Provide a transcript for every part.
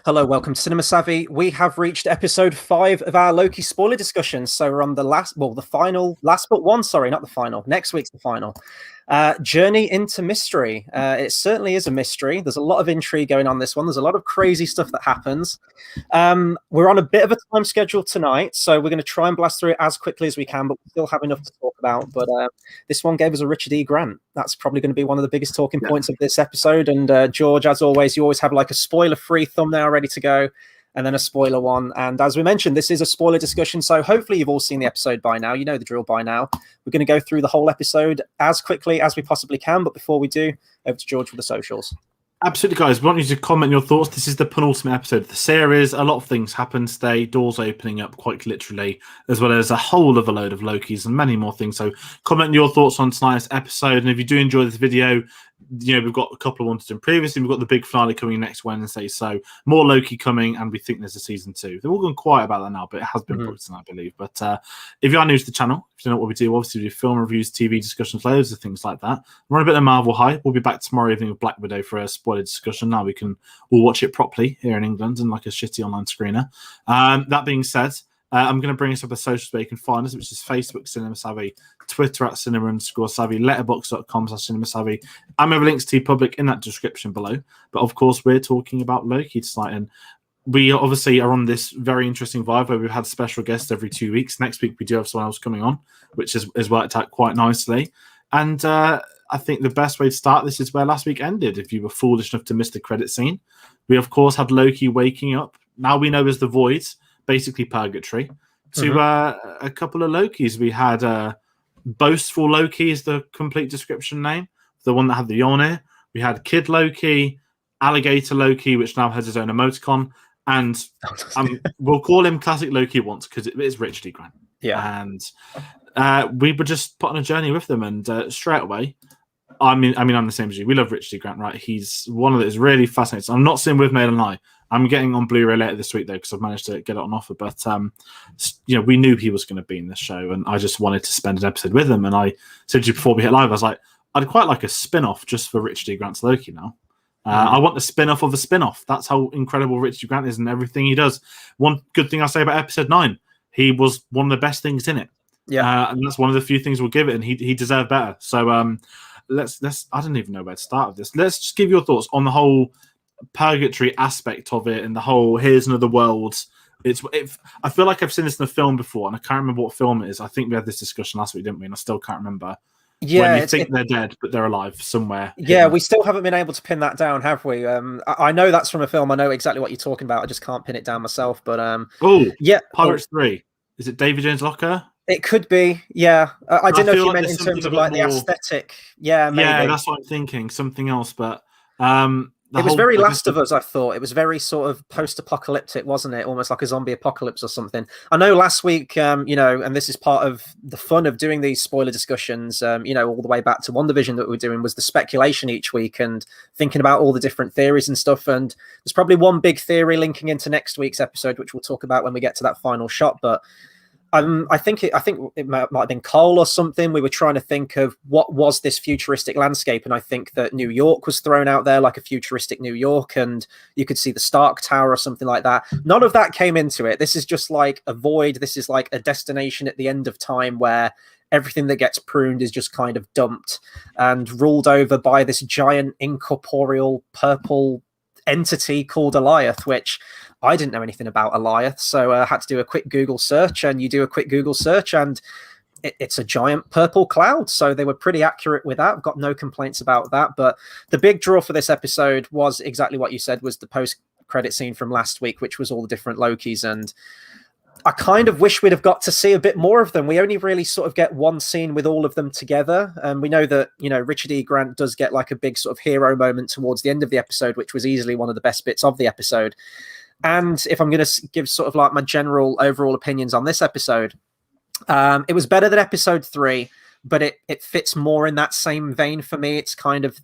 Hello, welcome to Cinema Savvy. We have reached episode 5 of our Loki spoiler discussion. So we're on the last but one, sorry, not the final. Next week's the final. Journey into mystery. It certainly is a mystery. There's a lot of intrigue going on this one. There's a lot of crazy stuff that happens. We're on a bit of a time schedule tonight, so we're going to try and blast through it as quickly as we can, but we still have enough to talk about. But this one gave us a Richard E. Grant. That's probably going to be one of the biggest talking points of this episode. And George, as always, you always have like a spoiler-free thumbnail ready to go, and then a spoiler one. And as we mentioned, this is a spoiler discussion, so hopefully you've all seen the episode by now. You know the drill by now. We're going to go through the whole episode as quickly as we possibly can, but before we do, over to George for the socials. Absolutely, guys. We want you to comment your thoughts. This is the penultimate episode of the series. A lot of things happen today. Doors opening up quite literally, as well as a whole of a load of Lokis and many more things. So comment your thoughts on tonight's episode. And if you do enjoy this video, you know, we've got a couple of ones done previously. We've got the big finale coming next Wednesday. So more Loki coming, and we think there's a season 2. They're all gone quiet about that now, but it has been booked, I believe. But if you are new to the channel, if you know what we do, obviously we do film reviews, TV discussions, loads of things like that. We're on a bit of Marvel high. We'll be back tomorrow evening with Black Widow for a spoiler discussion. Now we can all watch it properly here in England and like a shitty online screener. That being said, I'm going to bring us up a social where you can find us, which is Facebook Cinema Savvy, Twitter at cinema_savvy, letterboxd.com/cinema savvy. I'm over links to public in that description below. But of course, we're talking about Loki tonight, and we obviously are on this very interesting vibe where we've had special guests every 2 weeks. Next week we do have someone else coming on, which has worked out quite nicely. And I think the best way to start this is where last week ended. If you were foolish enough to miss the credit scene, we of course had Loki waking up. Now we know as the Void, basically purgatory, to a couple of Lokis. We had Boastful Loki is the complete description name, the one that had the Yonir. We had Kid Loki, Alligator Loki, which now has his own emoticon, and we'll call him Classic Loki once because it is Richard E. Grant. Yeah, and we were just put on a journey with them, and straight away, I mean, I'm the same as you. We love Richard E. Grant, right? He's one of those really fascinating. I'm not seeing with Mail and I. I'm getting on Blu-ray later this week though, because I've managed to get it on offer. But you know, we knew he was going to be in this show, and I just wanted to spend an episode with him. And I said to you before we hit live, I was like, I'd quite like a spin-off just for Richard E. Grant's Loki now. I want the spin-off of a spin-off. That's how incredible Richard E. Grant is and everything he does. One good thing I say about episode 9, he was one of the best things in it. Yeah, and that's one of the few things we'll give it, and he deserved better. So let's I don't even know where to start with this. Let's just give your thoughts on the whole purgatory aspect of it and the whole here's another world. I feel like I've seen this in a film before, and I can't remember what film it is. I think we had this discussion last week, didn't we? And I still can't remember. Yeah, when you think they're dead, but they're alive somewhere. Yeah, we still haven't been able to pin that down, have we? I know that's from a film. I know exactly what you're talking about. I just can't pin it down myself. But yeah, Pirates 3. Is it David James Locker? It could be. Yeah, I didn't know if you meant in terms of like the aesthetic. Yeah, maybe. Yeah, that's what I'm thinking. Something else, but it was very Last of Us, I thought. It was very sort of post-apocalyptic, wasn't it? Almost like a zombie apocalypse or something. I know last week, you know, and this is part of the fun of doing these spoiler discussions, you know, all the way back to WandaVision that we were doing, was the speculation each week and thinking about all the different theories and stuff. And there's probably one big theory linking into next week's episode, which we'll talk about when we get to that final shot. But I think it might have been Cole or something. We were trying to think of what was this futuristic landscape, and I think that New York was thrown out there, like a futuristic New York, and you could see the Stark Tower or something like that. None of that came into it. This is just like a void. This is like a destination at the end of time where everything that gets pruned is just kind of dumped and ruled over by this giant incorporeal purple entity called Alioth, which I didn't know anything about Alioth, so I had to do a quick Google search, and you do a quick Google search and it's a giant purple cloud. So they were pretty accurate with that. I've got no complaints about that. But the big draw for this episode was exactly what you said, was the post-credit scene from last week, which was all the different Lokis. And I kind of wish we'd have got to see a bit more of them. We only really sort of get one scene with all of them together. And we know that, you know, Richard E. Grant does get like a big sort of hero moment towards the end of the episode, which was easily one of the best bits of the episode. And if I'm going to give sort of like my general overall opinions on this episode, it was better than episode 3, but it fits more in that same vein for me. It's kind of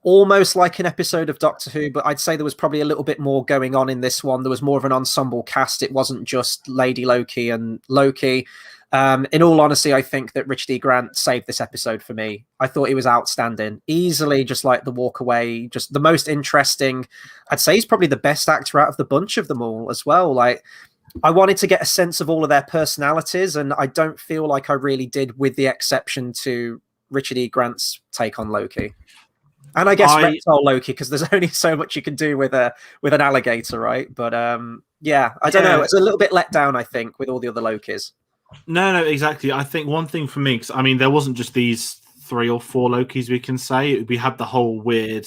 almost like an episode of Doctor Who, but I'd say there was probably a little bit more going on in this one. There was more of an ensemble cast. It wasn't just Lady Loki and Loki. In all honesty, I think that Richard E. Grant saved this episode for me. I thought he was outstanding. Easily, just like the walk away, just the most interesting. I'd say he's probably the best actor out of the bunch of them all as well. Like, I wanted to get a sense of all of their personalities, and I don't feel like I really did, with the exception to Richard E. Grant's take on Loki. And I guess reptile Loki, because there's only so much you can do with an alligator, right? But yeah, I don't know. It's a little bit let down, I think, with all the other Lokis. No, exactly. I think one thing for me, because I mean, there wasn't just these 3 or 4 Lokis we can say. We had the whole weird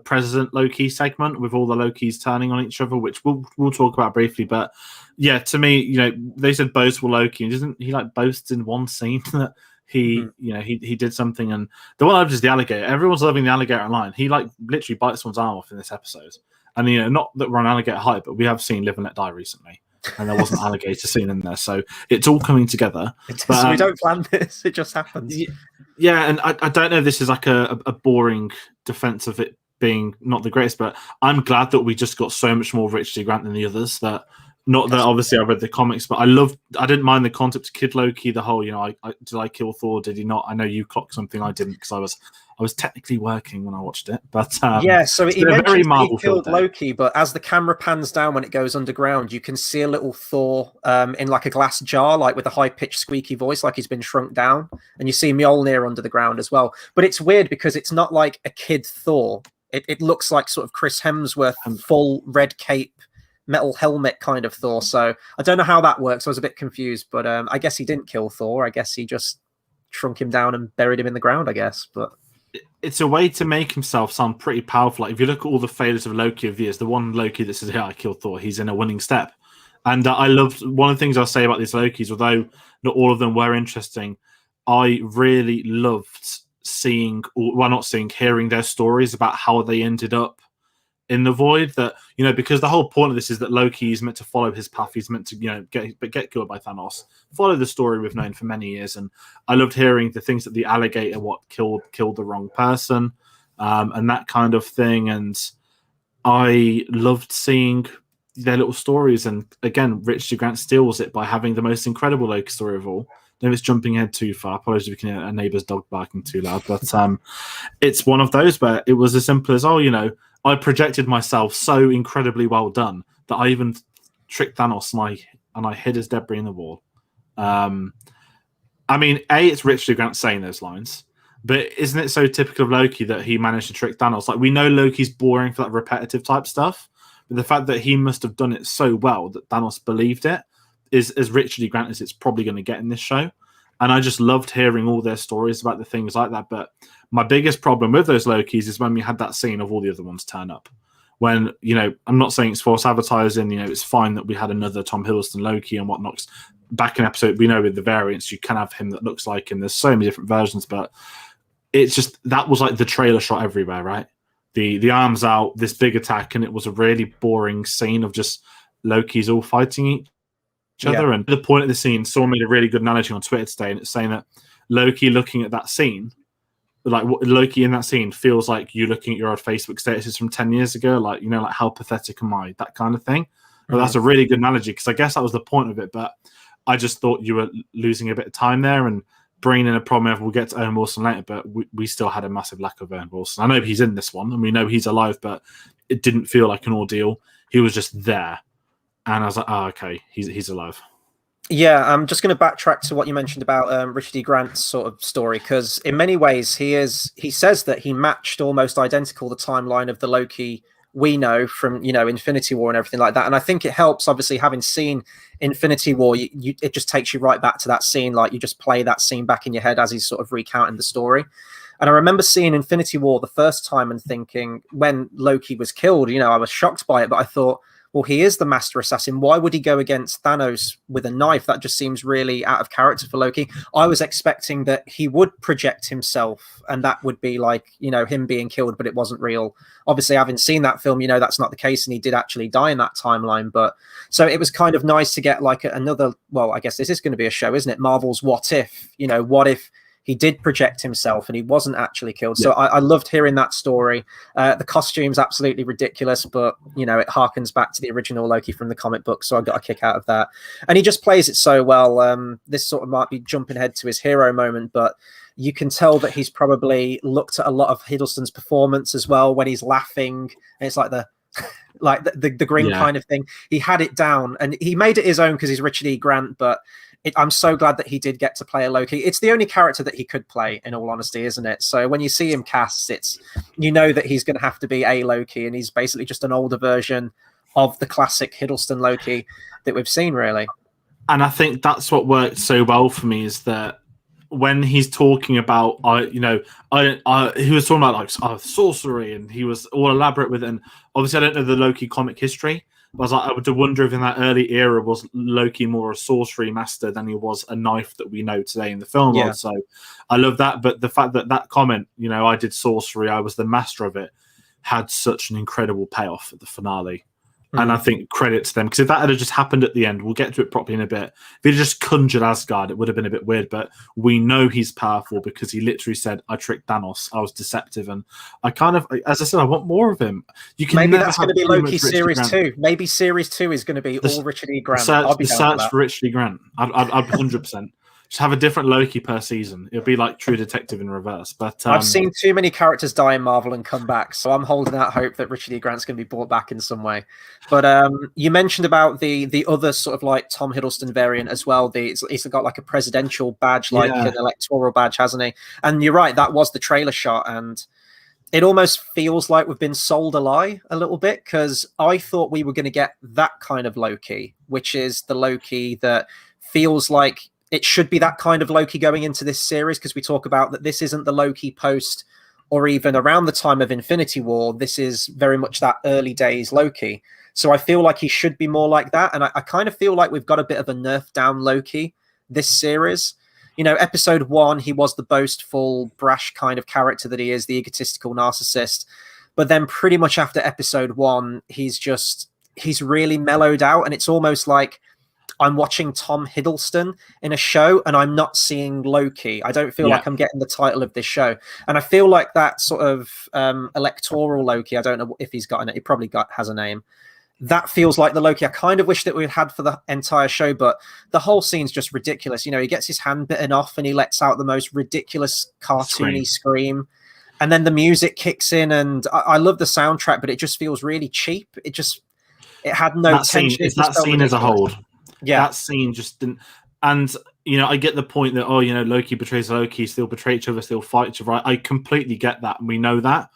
President Loki segment with all the Lokis turning on each other, which we'll talk about briefly. But yeah, to me, you know, they said boastful Loki, and doesn't he like boasts in one scene that he, you know, he did something? And the one I loved is the alligator. Everyone's loving the alligator online. He like literally bites someone's arm off in this episode. And you know, not that we're on alligator hype, but we have seen Live and Let Die recently. And there wasn't an alligator scene in there, so it's all coming together. But, we don't plan this; it just happens. Yeah, and I don't know. This is like a boring defense of it being not the greatest, but I'm glad that we just got so much more Richard E. Grant than the others. That not that obviously I read the comics, but I didn't mind the concept of Kid Loki. The whole, you know, did I kill Thor? Did he not? I know you clocked something I didn't, because I was technically working when I watched it, but yeah. So he mentions that he killed Loki, but as the camera pans down when it goes underground, you can see a little Thor in like a glass jar, like with a high-pitched squeaky voice, like he's been shrunk down, and you see Mjolnir under the ground as well. But it's weird because it's not like a kid Thor. It looks like sort of Chris Hemsworth, full red cape, metal helmet kind of Thor. So I don't know how that works. I was a bit confused, but I guess he didn't kill Thor. I guess he just shrunk him down and buried him in the ground, I guess. But it's a way to make himself sound pretty powerful. Like if you look at all the failures of Loki of years, the one Loki that says, "Yeah, I killed Thor," he's in a winning step. And I loved one of the things I'll say about these Lokis, although not all of them were interesting. I really loved hearing their stories about how they ended up in the void. That, you know, because the whole point of this is that Loki is meant to follow his path. He's meant to, you know, get killed by Thanos. Follow the story we've known for many years, and I loved hearing the things that the alligator killed the wrong person, and that kind of thing. And I loved seeing their little stories. And again, Richard Grant steals it by having the most incredible Loki story of all. I know it's jumping ahead too far. Apologies if we can hear a neighbour's dog barking too loud, but it's one of those where it was as simple as, oh, you know, I projected myself so incredibly well done that I even tricked Thanos and I hid his debris in the wall. I mean, it's Richard Grant saying those lines, but isn't it so typical of Loki that he managed to trick Thanos? Like, we know Loki's boring for that repetitive type stuff, but the fact that he must have done it so well that Thanos believed it is as Richard E. Grant as it's probably going to get in this show. And I just loved hearing all their stories about the things like that. But my biggest problem with those Lokis is when we had that scene of all the other ones turn up. When, you know, I'm not saying it's false advertising, you know, it's fine that we had another Tom Hiddleston Loki and whatnot. Back in episode, we know with the variants, you can have him that looks like him. There's so many different versions, but it's just, that was like the trailer shot everywhere, right? The arms out, this big attack, and it was a really boring scene of just Loki's all fighting each other. Yeah. And the point of the scene, someone made a really good analogy on Twitter today, and it's saying that Loki looking at that scene, like Loki in that scene feels like you looking at your old Facebook statuses from 10 years ago, like, you know, like, how pathetic am I, that kind of thing. Well, that's a really good analogy, because I guess that was the point of it, but I just thought you were losing a bit of time there and bringing in a problem. We'll get to Owen Wilson later, but we still had a massive lack of Owen Wilson. I know he's in this one and we know he's alive, but it didn't feel like an ordeal. He was just there. And I was like, oh, okay, he's alive. Yeah, I'm just going to backtrack to what you mentioned about Richard E. Grant's sort of story, because in many ways he says that he matched almost identical the timeline of the Loki we know from, you know, Infinity War and everything like that. And I think it helps, obviously, having seen Infinity War, it just takes you right back to that scene. Like, you just play that scene back in your head as he's sort of recounting the story. And I remember seeing Infinity War the first time and thinking, when Loki was killed, you know, I was shocked by it, but I thought, well, he is the master assassin. Why would he go against Thanos with a knife? That just seems really out of character for Loki. I was expecting that he would project himself and that would be like, you know, him being killed, but it wasn't real. Obviously, having seen that film, you know, that's not the case. And he did actually die in that timeline. But so it was kind of nice to get like another, well, I guess this is going to be a show, isn't it? Marvel's What If, you know, what if he did project himself and he wasn't actually killed. So I loved hearing that story. The costume's absolutely ridiculous, but you know, it harkens back to the original Loki from the comic book, so I got a kick out of that. And he just plays it so well. This sort of might be jumping ahead to his hero moment, but you can tell that he's probably looked at a lot of Hiddleston's performance as well when he's laughing, and it's like the grin kind of thing. He had it down and he made it his own because he's Richard E. Grant, but I'm so glad that he did get to play a Loki. It's the only character that he could play, in all honesty, isn't it? So when you see him cast, you know that he's going to have to be a Loki, and he's basically just an older version of the classic Hiddleston Loki that we've seen, really. And I think that's what worked so well for me, is that when he's talking about, he was talking about like sorcery, and he was all elaborate with it. And obviously, I don't know the Loki comic history, but I was like, I would wonder if in that early era was Loki more a sorcery master than he was a knife that we know today in the film world. So I love that. But the fact that comment, I did sorcery, I was the master of it, had such an incredible payoff at the finale. And I think credit to them, because if that had just happened at the end, we'll get to it properly in a bit. If he just conjured Asgard, it would have been a bit weird. But we know he's powerful because he literally said, "I tricked Thanos. I was deceptive." And I kind of, as I said, I want more of him. You can maybe that's going to be Loki series 2. Maybe series 2 is going to be all Richard E. Grant. The search for Richard E. Grant. I'd 100%. Just have a different Loki per season. It'll be like True Detective in reverse. But I've seen too many characters die in Marvel and come back, so I'm holding out hope that Richard E. Grant's going to be brought back in some way. But you mentioned about the other sort of like Tom Hiddleston variant as well. He's got like a presidential badge, like an electoral badge, hasn't he? And you're right, that was the trailer shot, and it almost feels like we've been sold a lie a little bit, because I thought we were going to get that kind of Loki, which is the Loki that feels like it should be that kind of Loki going into this series, because we talk about that this isn't the Loki post or even around the time of Infinity War. This is very much that early days Loki. So I feel like he should be more like that. And I kind of feel like we've got a bit of a nerf down Loki this series. Episode 1, he was the boastful, brash kind of character that he is, the egotistical narcissist. But then pretty much after episode 1, he's really mellowed out. And it's almost like I'm watching Tom Hiddleston in a show and I'm not seeing Loki. I don't feel like I'm getting the title of this show. And I feel like that sort of electoral Loki, I don't know if he's got it. He probably has a name. That feels like the Loki I kind of wish that we had for the entire show, but the whole scene's just ridiculous. He gets his hand bitten off and he lets out the most ridiculous cartoony scream. And then the music kicks in, and I love the soundtrack, but it just feels really cheap. It had no tension. It's that scene as a whole. Yeah, that scene just didn't. And I get the point that Loki betrays Loki, still betray each other, still fight each other. I completely get that, and we know that.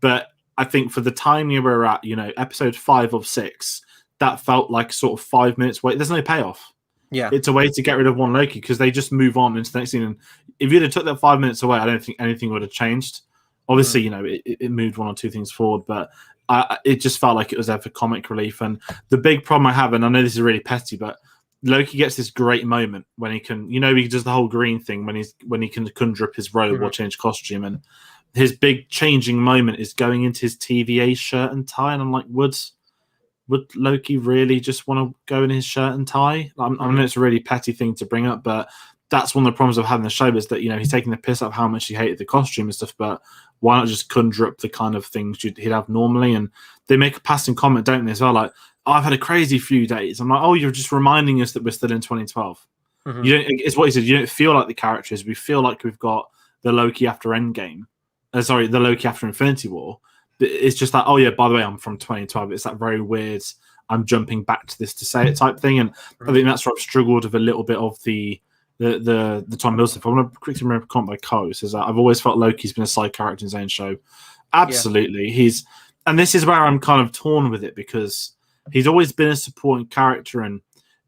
But I think for the time you were at, episode 5 of 6, that felt like sort of 5 minutes wait. There's no payoff. Yeah, it's a way to get rid of one Loki, because they just move on into the next scene. And if you'd have took that 5 minutes away, I don't think anything would have changed. Obviously, it moved 1 or 2 things forward, but it just felt like it was there for comic relief. And the big problem I have, and I know this is really petty, but Loki gets this great moment when he can, he does the whole green thing when he can conjure up his robe or change costume, and his big changing moment is going into his TVA shirt and tie. And I'm like, would Loki really just want to go in his shirt and tie? I know it's a really petty thing to bring up, but that's one of the problems of having the show, is that he's taking the piss out of how much he hated the costume and stuff, but why not just conjure up the kind of things he'd have normally? And they make a passing comment, don't they, as well, like, I've had a crazy few days. I'm like, oh, you're just reminding us that we're still in 2012. It's what he said, you don't feel like the characters. We feel like we've got the Loki after Endgame. The Loki after Infinity War. It's just like, oh yeah, by the way, I'm from 2012. It's that very weird, I'm jumping back to this to say it type thing. And I think that's where I've struggled with a little bit of the Tom Hiddleston. I want to quickly remember a comment by Ko. Says I've always felt Loki's been a side character in his own show. Absolutely, and this is where I'm kind of torn with it, because he's always been a supporting character, and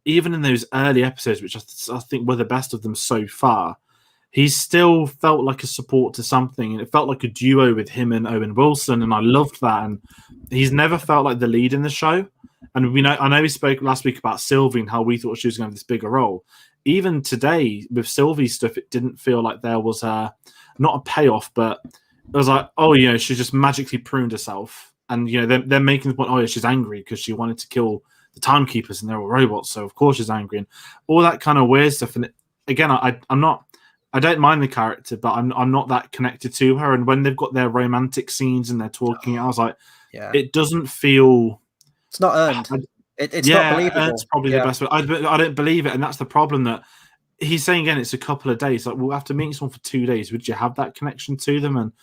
even in those early episodes, which I think were the best of them so far, he still felt like a support to something, and it felt like a duo with him and Owen Wilson, and I loved that. And he's never felt like the lead in the show. And I know we spoke last week about Sylvie and how we thought she was going to have this bigger role. Even today with Sylvie's stuff, it didn't feel like there was not a payoff, but it was like, oh, she just magically pruned herself. And, they're making the point, oh, yeah, she's angry because she wanted to kill the timekeepers and they're all robots. So, of course, she's angry and all that kind of weird stuff. And again, I'm not I don't mind the character, but I'm not that connected to her. And when they've got their romantic scenes and they're talking, I was like, it doesn't feel. It's not earned. It's not believable. It's probably the best way. I don't believe it, and that's the problem. That he's saying again, it's a couple of days. Like, we'll have to meet someone for 2 days. Would you have that connection to them? And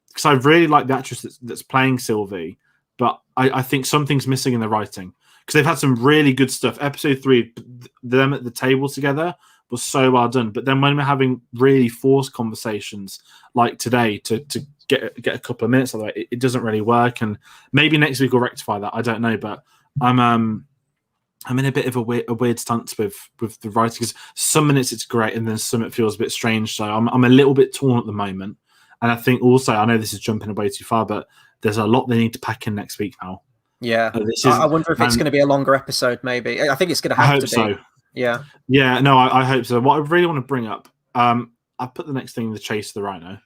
because I really like the actress that's playing Sylvie, but I think something's missing in the writing, because they've had some really good stuff. Episode 3, them at the table together was so well done. But then when we're having really forced conversations like today to get a couple of minutes of that, it doesn't really work. And maybe next week we'll rectify that. I don't know, but I'm in a bit of a weird stance with the writing, because some minutes it's great and then some it feels a bit strange. So I'm a little bit torn at the moment. And I think also, I know this is jumping away too far, but there's a lot they need to pack in next week now. Yeah. I wonder if it's going to be a longer episode, maybe. I think it's going to have to be. So. Yeah. Yeah, no, I hope so. What I really want to bring up, I put the next thing in the Chase of the Rhino.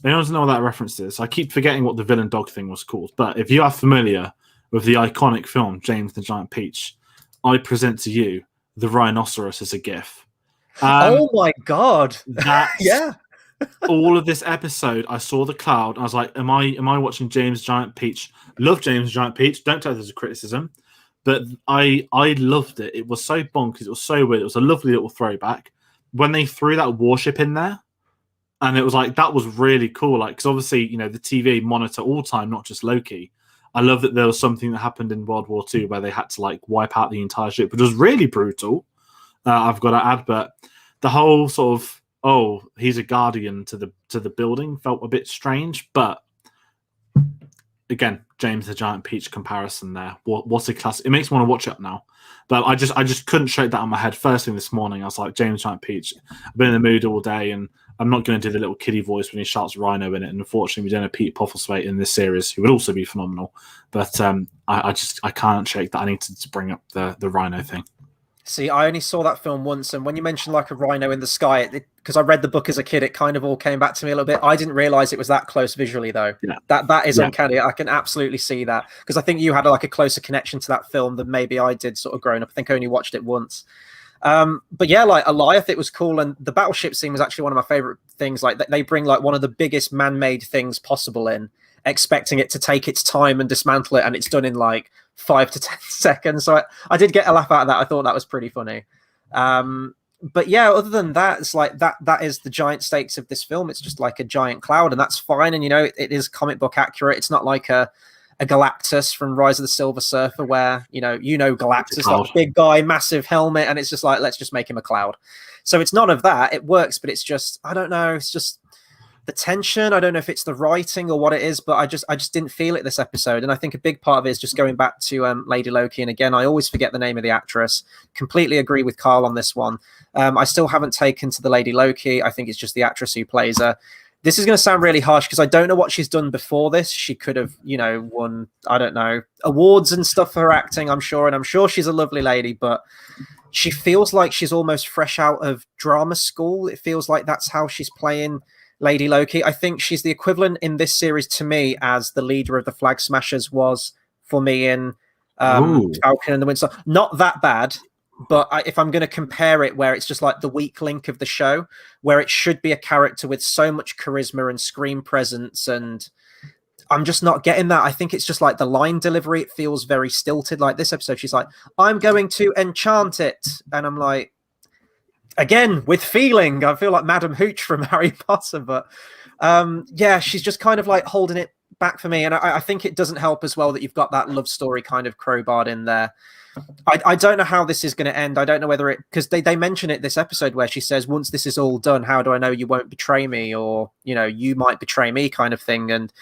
Anyone doesn't know what that reference is? I keep forgetting what the villain dog thing was called. But if you are familiar with the iconic film, James the Giant Peach, I present to you the rhinoceros as a GIF. Oh my God. Yeah. All of this episode, I saw the cloud. I was like, am I watching James Giant Peach? Love James Giant Peach. Don't tell this as a criticism. But I loved it. It was so bonkers. It was so weird. It was a lovely little throwback. When they threw that warship in there, and it was like, that was really cool. Like, because obviously, the TV monitor all time, not just Loki. I love that there was something that happened in World War II where they had to like wipe out the entire ship, which was really brutal. I've got to add, but the whole sort of, he's a guardian to the building felt a bit strange. But again, James the Giant Peach comparison there. What's a class? It makes me want to watch it now. But I just couldn't shake that on my head. First thing this morning, I was like, James Giant Peach. I've been in the mood all day, and I'm not going to do the little kiddie voice when he shouts Rhino in it. And unfortunately, we don't have Pete Postlethwaite in this series, who would also be phenomenal. But I can't shake that. I need to bring up the Rhino thing. See, I only saw that film once, and when you mentioned like a rhino in the sky, because I read the book as a kid, it kind of all came back to me a little bit. I didn't realize it was that close visually, though. Yeah. That is uncanny. I can absolutely see that, because I think you had like a closer connection to that film than maybe I did sort of growing up. I think I only watched it once. But yeah, like Goliath, it was cool, and the battleship scene was actually one of my favorite things. Like they bring like one of the biggest man-made things possible in, expecting it to take its time and dismantle it, and it's done in like 5 to 10 seconds. So I did get a laugh out of that. I thought that was pretty funny. But yeah, other than that, it's like that is the giant stakes of this film. It's just like a giant cloud, and that's fine. And it is comic book accurate. It's not like a Galactus from Rise of the Silver Surfer, where Galactus, like a big guy, massive helmet, and it's just like, let's just make him a cloud. So it's none of that. It works, but it's just, I don't know, it's just the tension. I don't know if it's the writing or what it is, but I just didn't feel it this episode. And I think a big part of it is just going back to Lady Loki. And again, I always forget the name of the actress. Completely agree with Carl on this one. I still haven't taken to the Lady Loki. I think it's just the actress who plays her. This is going to sound really harsh because I don't know what she's done before this. She could have, won, I don't know, awards and stuff for her acting, I'm sure. And I'm sure she's a lovely lady, but she feels like she's almost fresh out of drama school. It feels like that's how she's playing Lady Loki. I think she's the equivalent in this series to me as the leader of the Flag Smashers was for me in Falcon and the Winter Soldier. Not that bad. But if I'm going to compare it where it's just like the weak link of the show, where it should be a character with so much charisma and screen presence, and I'm just not getting that. I think it's just like the line delivery. It feels very stilted. Like this episode, she's like, I'm going to enchant it. And I'm like, again, with feeling, I feel like Madam Hooch from Harry Potter. But yeah, she's just kind of like holding it back for me. And I think it doesn't help as well that you've got that love story kind of crowbarred in there. I don't know how this is going to end. I don't know whether because they mention it this episode where she says, once this is all done, how do I know you won't betray me, or you might betray me, kind of thing. And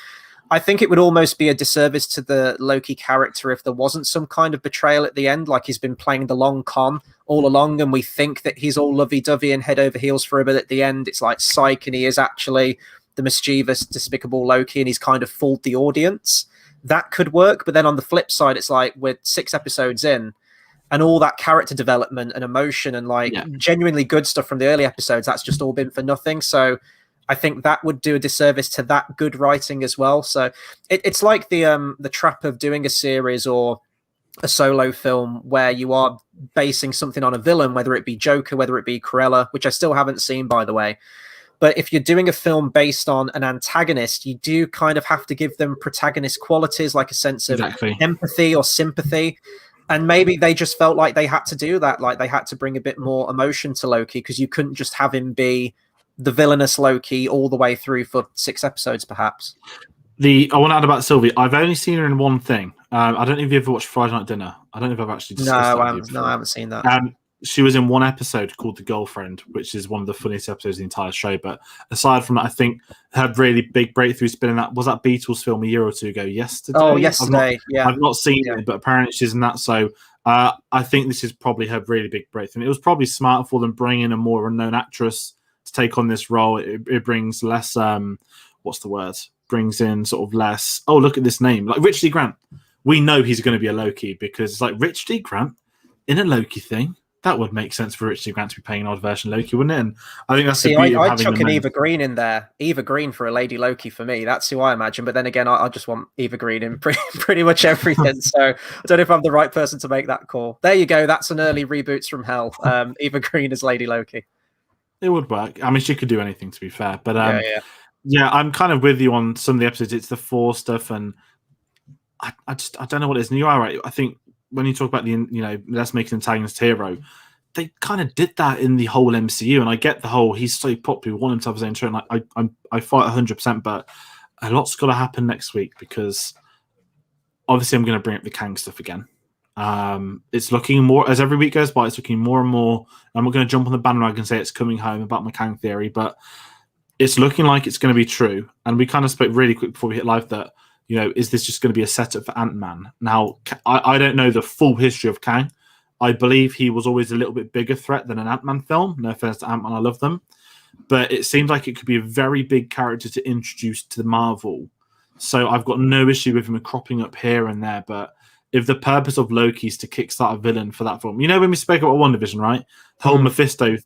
I think it would almost be a disservice to the Loki character if there wasn't some kind of betrayal at the end, like he's been playing the long con all along and we think that he's all lovey-dovey and head over heels for her, but at the end it's like psych and he is actually the mischievous, despicable Loki and he's kind of fooled the audience. That could work, but then on the flip side, it's like we're 6 episodes in and all that character development and emotion and genuinely good stuff from the early episodes, that's just all been for nothing. So I think that would do a disservice to that good writing as well. So it's like the trap of doing a series or a solo film where you are basing something on a villain, whether it be Joker, whether it be Cruella, which I still haven't seen, by the way. But if you're doing a film based on an antagonist, you do kind of have to give them protagonist qualities, like a sense of empathy or sympathy. And maybe they just felt like they had to do that. Like they had to bring a bit more emotion to Loki, because you couldn't just have him be the villainous Loki all the way through for 6 episodes, perhaps. I want to add about Sylvie. I've only seen her in one thing. I don't know if you ever watched Friday Night Dinner. I don't know if I've actually discussed that. No, I haven't seen that. She was in one episode called The Girlfriend, which is one of the funniest episodes of the entire show. But aside from that, I think her really big breakthrough's been in that Beatles film a year or two ago, Yesterday. Oh, Yesterday, I've not seen it, but apparently she's in that. So I think this is probably her really big breakthrough. And it was probably smart for them bringing in a more unknown actress to take on this role. It brings less, brings in sort of less, oh, look at this name. Like Richard D. Grant. We know he's going to be a Loki, because it's like Richard D. Grant in a Loki thing. That would make sense for Richard D. Grant to be playing an odd version Loki, wouldn't it? And I think that's the beauty of having I'd chuck an Eva Green in there. Eva Green for a Lady Loki for me. That's who I imagine. But then again, I just want Eva Green in pretty much everything. So I don't know if I'm the right person to make that call. There you go. That's an early Reboots from Hell. Eva Green as Lady Loki. It would work. I mean, she could do anything, to be fair. But yeah, I'm kind of with you on some of the episodes. It's the Thor stuff, and I don't know what it is. And you are right. I think when you talk about let's make an antagonist hero, they kind of did that in the whole MCU, and I get the whole he's so popular, we want him to have his own show, and I fight 100%, but a lot's got to happen next week, because obviously I'm going to bring up the Kang stuff again. It's looking more, as every week goes by, it's looking more and more. I'm not going to jump on the bandwagon and say it's coming home about my Kang theory, but it's looking like it's going to be true. And we kind of spoke really quick before we hit live that, is this just going to be a setup for Ant-Man? Now, I don't know the full history of Kang. I believe he was always a little bit bigger threat than an Ant-Man film. No offense to Ant-Man, I love them. But it seems like it could be a very big character to introduce to the Marvel. So I've got no issue with him cropping up here and there. But if the purpose of Loki is to kickstart a villain for that film, when we spoke about WandaVision, right? The whole Mephisto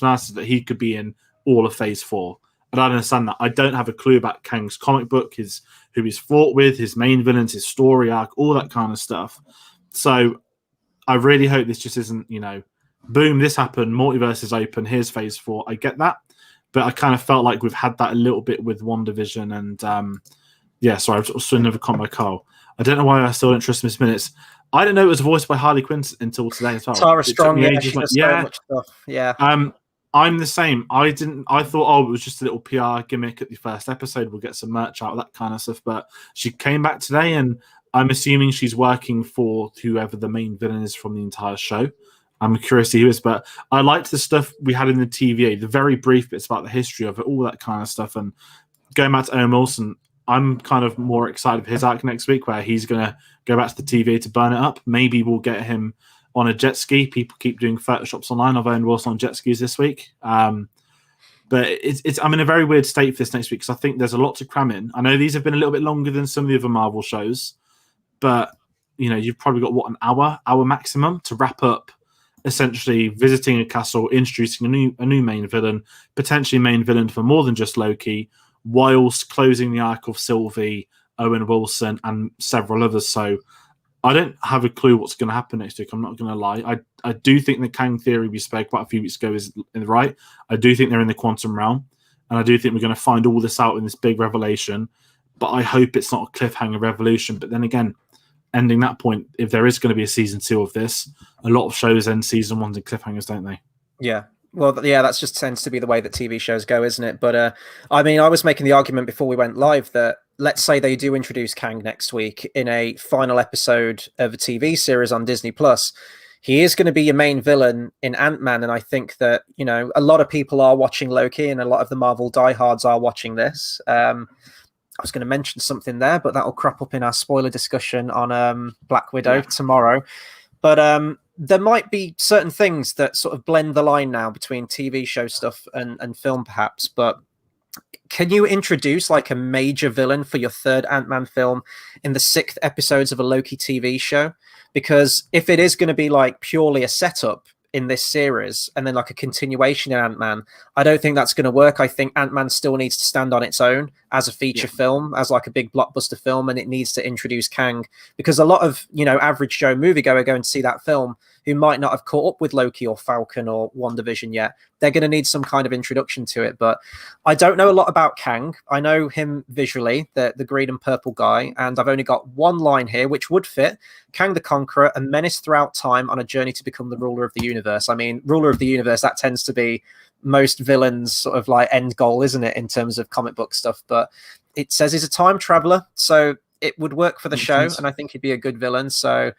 answer that he could be in all of Phase 4. I don't understand that. I don't have a clue about Kang's comic book, who he's fought with, his main villains, his story arc, all that kind of stuff. So I really hope this just isn't, boom, this happened, multiverse is open, here's Phase 4. I get that. But I kind of felt like we've had that a little bit with WandaVision. And sorry, I've still never caught my call. I don't know why I still don't trust Miss Minutes. I didn't know it was voiced by Harley Quinn until today as well. Tara Strong, so much stuff. Yeah. I'm the same. I thought, it was just a little PR gimmick at the first episode. We'll get some merch out of that kind of stuff. But she came back today, and I'm assuming she's working for whoever the main villain is from the entire show. I'm curious to see who is, but I liked the stuff we had in the TVA, the very brief bits about the history of it, all that kind of stuff. And going back to Owen Wilson, I'm kind of more excited for his arc next week, where he's going to go back to the TVA to burn it up. Maybe we'll get him on a jet ski. People keep doing photoshops online of Owen Wilson on jet skis this week. But I'm in a very weird state for this next week, because I think there's a lot to cram in. I know these have been a little bit longer than some of the other Marvel shows, but you've probably got an hour maximum to wrap up, essentially visiting a castle, introducing a new main villain, potentially main villain for more than just Loki, whilst closing the arc of Sylvie, Owen Wilson, and several others. So I don't have a clue what's going to happen next week. I'm not going to lie. I do think the Kang theory we spoke about a few weeks ago is right. I do think they're in the quantum realm, and I do think we're going to find all this out in this big revelation. But I hope it's not a cliffhanger revolution. But then again, ending that point, if there is going to be a season 2 of this, a lot of shows end season 1s in cliffhangers, don't they? Yeah. Well, yeah, that's just tends to be the way that TV shows go, isn't it? But I mean, I was making the argument before we went live that let's say they do introduce Kang next week in a final episode of a TV series on Disney Plus. He is going to be your main villain in Ant-Man, and I think that a lot of people are watching Loki, and a lot of the Marvel diehards are watching this. I was going to mention something there, but that'll crop up in our spoiler discussion on Black Widow tomorrow. But there might be certain things that sort of blend the line now between TV show stuff and film, perhaps. But can you introduce like a major villain for your third Ant-Man film in the 6th episodes of a Loki TV show? Because if it is going to be like purely a setup in this series and then like a continuation in Ant-Man, I don't think that's going to work. I think Ant-Man still needs to stand on its own. as a feature film, as like a big blockbuster film, and it needs to introduce Kang, because a lot of, you know, average Joe moviegoer going to see that film who might not have caught up with Loki or Falcon or WandaVision yet, they're going to need some kind of introduction to it. But I don't know a lot about Kang. I know him visually, the green and purple guy, and I've only got one line here which would fit: Kang the Conqueror, a menace throughout time on a journey to become the ruler of the universe. I mean, ruler of the universe, that tends to be most villains' sort of like end goal, isn't it, in terms of comic book stuff? But it says he's a time traveler, so it would work for the show, and I think he'd be a good villain. So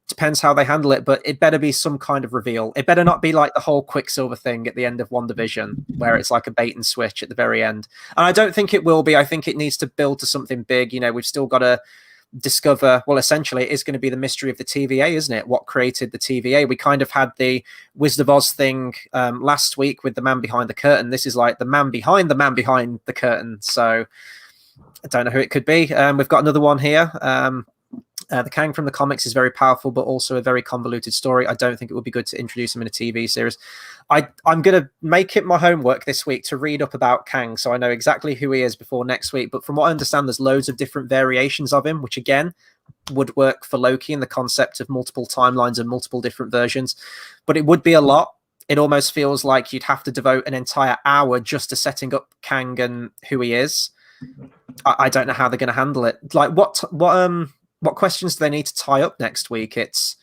depends how they handle it, but it better be some kind of reveal. It better not be like the whole Quicksilver thing at the end of WandaVision, where it's like a bait and switch at the very end. And I don't think it will be. I think it needs to build to something big. You know, we've still got to discover, well, essentially it is going to be the mystery of the TVA, isn't it? What created the TVA? We kind of had the Wizard of Oz thing last week with the man behind the curtain. This is like the man behind the curtain. So I don't know who it could be. We've got another one here. The Kang from the comics is very powerful, but also a very convoluted story. I don't think it would be good to introduce him in a TV series. I'm going to make it my homework this week to read up about Kang, so I know exactly who he is before next week. But from what I understand, there's loads of different variations of him, which again would work for Loki and the concept of multiple timelines and multiple different versions. But it would be a lot. It almost feels like you'd have to devote an entire hour just to setting up Kang and who he is. I don't know how they're going to handle it. Like what questions do they need to tie up next week? It's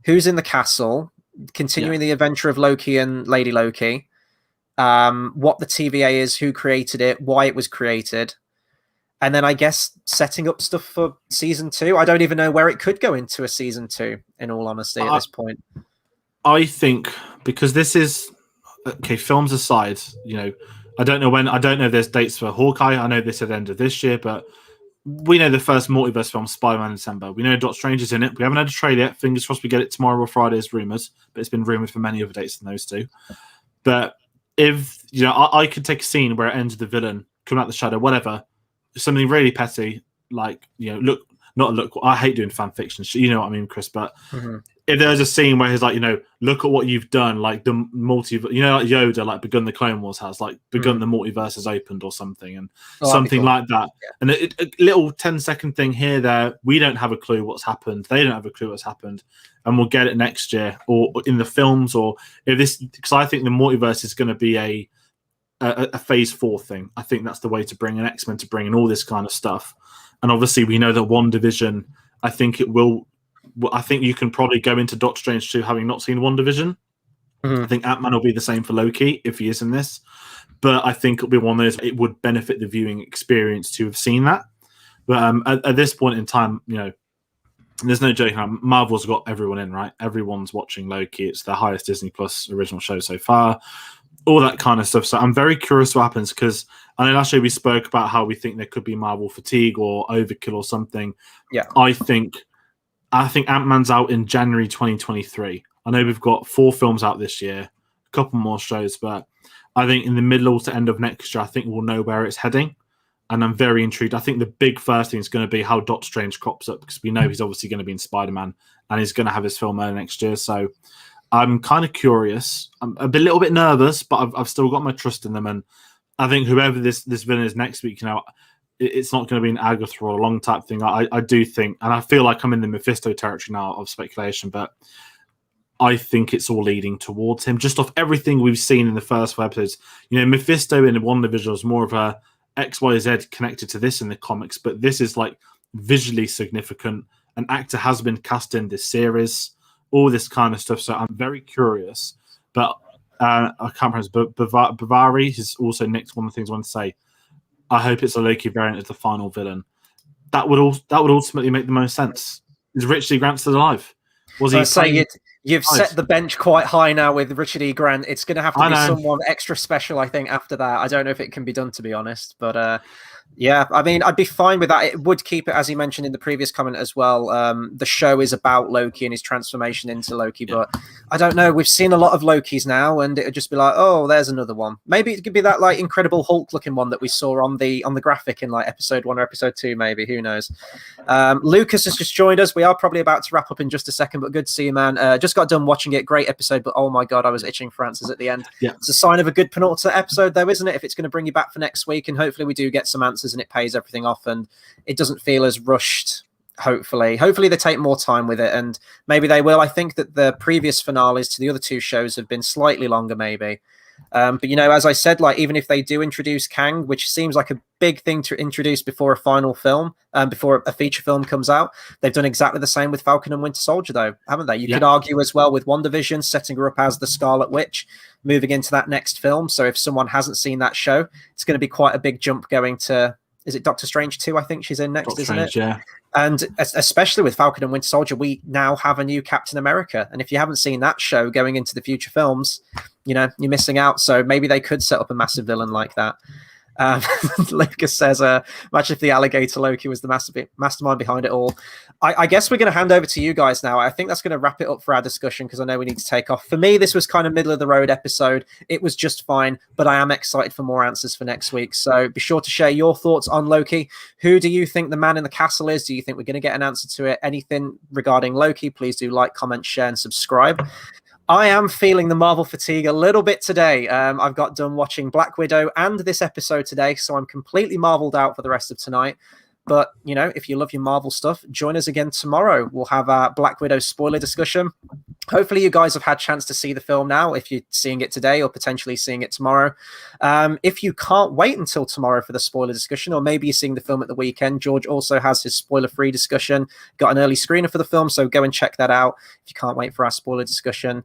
who's in the castle, continuing the adventure of Loki and Lady Loki, what the TVA is, who created it, why it was created, and then I guess setting up stuff for season 2. I don't even know where it could go into a season 2, in all honesty, at this point. I think because this is, okay, films aside, you know, I don't know if there's dates for Hawkeye. I know this at the end of this year, but we know the first multiverse film, Spider-Man in December. We know Doctor Strange is in it. We haven't had a trailer yet. Fingers crossed we get it tomorrow or Friday as rumours, but it's been rumoured for many other dates than those two. But if, you know, I could take a scene where it ends with the villain coming out the shadow, whatever, something really petty, like, you know, I hate doing fan fiction, you know what I mean, Chris, but if there's a scene where he's like, you know, look at what you've done, like the you know, like Yoda, like begun the Clone Wars has, like begun the multiverse has opened or something, and something cool. Like that. Yeah. And a little 10-second thing here, there, we don't have a clue what's happened. They don't have a clue what's happened. And we'll get it next year or in the films, or if this, because I think the multiverse is going to be a phase 4 thing. I think that's the way to bring an X-Men, to bring in all this kind of stuff. And obviously we know that WandaVision, I think you can probably go into Doctor Strange 2 having not seen WandaVision. I think AntMan will be the same for Loki if he is in this. But I think it'll be one of those, it would benefit the viewing experience to have seen that. But at this point in time, you know, there's no joking. Marvel's got everyone in, right? Everyone's watching Loki. It's the highest Disney Plus original show so far. All that kind of stuff. So I'm very curious what happens, because I know last year we spoke about how we think there could be Marvel fatigue or overkill or something. Yeah. I think Ant-Man's out in January 2023. I know we've got 4 films out this year, a couple more shows, but I think in the middle to end of next year, I think we'll know where it's heading. And I'm very intrigued. I think the big first thing is going to be how Doctor Strange crops up, because we know he's obviously going to be in Spider-Man and he's going to have his film early next year. So I'm kind of curious. I'm a little bit nervous, but I've still got my trust in them. And I think whoever this villain is next week, you know, it's not going to be an Agatha or a long type thing. I do think, and I feel like I'm in the Mephisto territory now of speculation, but I think it's all leading towards him. Just off everything we've seen in the first 4 episodes, you know, Mephisto in WandaVision is more of a XYZ connected to this in the comics, but this is like visually significant. An actor has been cast in this series, all this kind of stuff. So I'm very curious, but I can't pronounce, but Bavari is also next. One of the things I want to say, I hope it's a Loki variant as the final villain. That would ultimately make the most sense. Is Richard E. Grant still alive? Was he saying? You've set the bench quite high now with Richard E. Grant. It's going to have to be someone extra special, I think, after that. I don't know if it can be done, to be honest. But yeah, I mean, I'd be fine with that. It would keep it, as he mentioned in the previous comment as well. The show is about Loki and his transformation into Loki. Yeah. But I don't know. We've seen a lot of Lokis now, and it would just be like, oh, there's another one. Maybe it could be that like Incredible Hulk looking one that we saw on the graphic in like episode 1 or episode 2, maybe. Who knows? Lucas has just joined us. We are probably about to wrap up in just a second, but good to see you, man. Just got done watching it. Great episode, but oh my god, I was itching for answers at the end. Yeah. It's a sign of a good penultimate episode, though, isn't it? If it's going to bring you back for next week, and hopefully we do get some answers answers and it pays everything off and it doesn't feel as rushed. Hopefully they take more time with it, and maybe they will. I think that the previous finales to the other two shows have been slightly longer, maybe. But as I said, like, even if they do introduce Kang, which seems like a big thing to introduce before a final film, before a feature film comes out, they've done exactly the same with Falcon and Winter Soldier, though, haven't they? You could argue as well with WandaVision, setting her up as the Scarlet Witch, moving into that next film. So if someone hasn't seen that show, it's going to be quite a big jump going to, is it Doctor Strange 2? I think she's in next, isn't it? Yeah. And especially with Falcon and Winter Soldier, we now have a new Captain America. And if you haven't seen that show going into the future films, you're missing out. So maybe they could set up a massive villain like that. Lucas says, imagine if the alligator Loki was the mastermind behind it all. I guess we're going to hand over to you guys now. I think that's going to wrap it up for our discussion because I know we need to take off. For me, this was kind of middle of the road episode. It was just fine, but I am excited for more answers for next week. So be sure to share your thoughts on Loki. Who do you think the man in the castle is? Do you think we're going to get an answer to it? Anything regarding Loki, please do like, comment, share, and subscribe. I am feeling the Marvel fatigue a little bit today. I've got done watching Black Widow and this episode today, so I'm completely Marveled out for the rest of tonight. But, if you love your Marvel stuff, join us again tomorrow. We'll have our Black Widow spoiler discussion. Hopefully you guys have had a chance to see the film now, if you're seeing it today or potentially seeing it tomorrow. If you can't wait until tomorrow for the spoiler discussion, or maybe you're seeing the film at the weekend, George also has his spoiler-free discussion. Got an early screener for the film, so go and check that out if you can't wait for our spoiler discussion.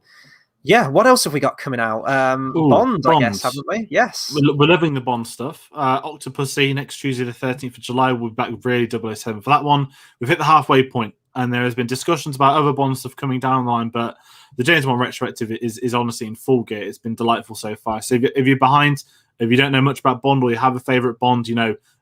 Yeah, what else have we got coming out? Bond, I guess, haven't we? Yes. We're loving the Bond stuff. Octopussy, next Tuesday, the 13th of July. We'll be back with really 007 for that one. We've hit the halfway point, and there has been discussions about other Bond stuff coming down the line, but the James Bond retrospective is honestly in full gear. It's been delightful so far. So if you're behind, if you don't know much about Bond or you have a favourite Bond,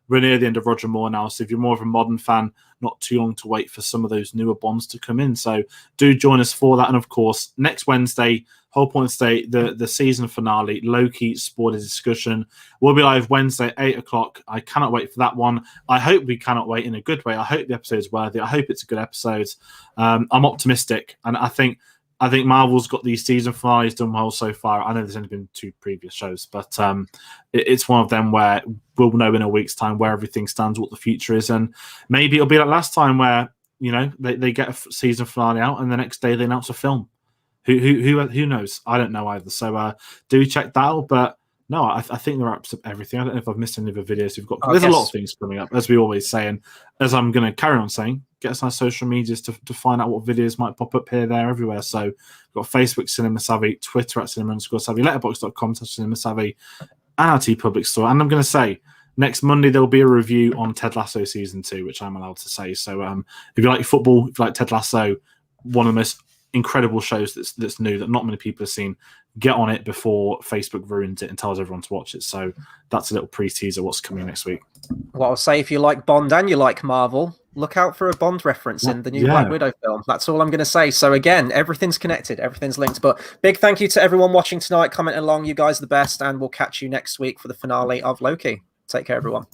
we're near the end of Roger Moore now. So if you're more of a modern fan, not too long to wait for some of those newer Bonds to come in. So do join us for that. And of course, next Wednesday, whole point of the day, the season finale, Loki spoiler discussion. We'll be live Wednesday, 8 o'clock. I cannot wait for that one. I hope we cannot wait in a good way. I hope the episode is worthy. I hope it's a good episode. I'm optimistic. And I think Marvel's got these season finales done well so far. I know there's only been 2 previous shows, but it's one of them where we'll know in a week's time where everything stands, what the future is. And maybe it'll be like last time where, they get a season finale out and the next day they announce a film. Who knows? I don't know either. So do check that out. But no, I think that wraps up everything. I don't know if I've missed any other videos we've got. There's a lot of things coming up, as we always say. And as I'm going to carry on saying, get us on our social medias to find out what videos might pop up here, there, everywhere. So we've got Facebook, Cinema Savvy, Twitter @cinema_savvy, letterboxd.com/cinema savvy, and our TeePublic store. And I'm going to say, next Monday, there'll be a review on Ted Lasso Season 2, which I'm allowed to say. So if you like football, if you like Ted Lasso, one of the most incredible shows that's new that not many people have seen, get on it before Facebook ruins it and tells everyone to watch it. So that's a little pre-teaser what's coming next week. Well, I'll say, if you like Bond and you like Marvel, look out for a Bond reference in the new Black Widow film. That's all I'm going to say. So again, everything's connected, everything's linked. But big thank you to everyone watching tonight, commenting along. You guys are the best, and we'll catch you next week for the finale of Loki. Take care, everyone.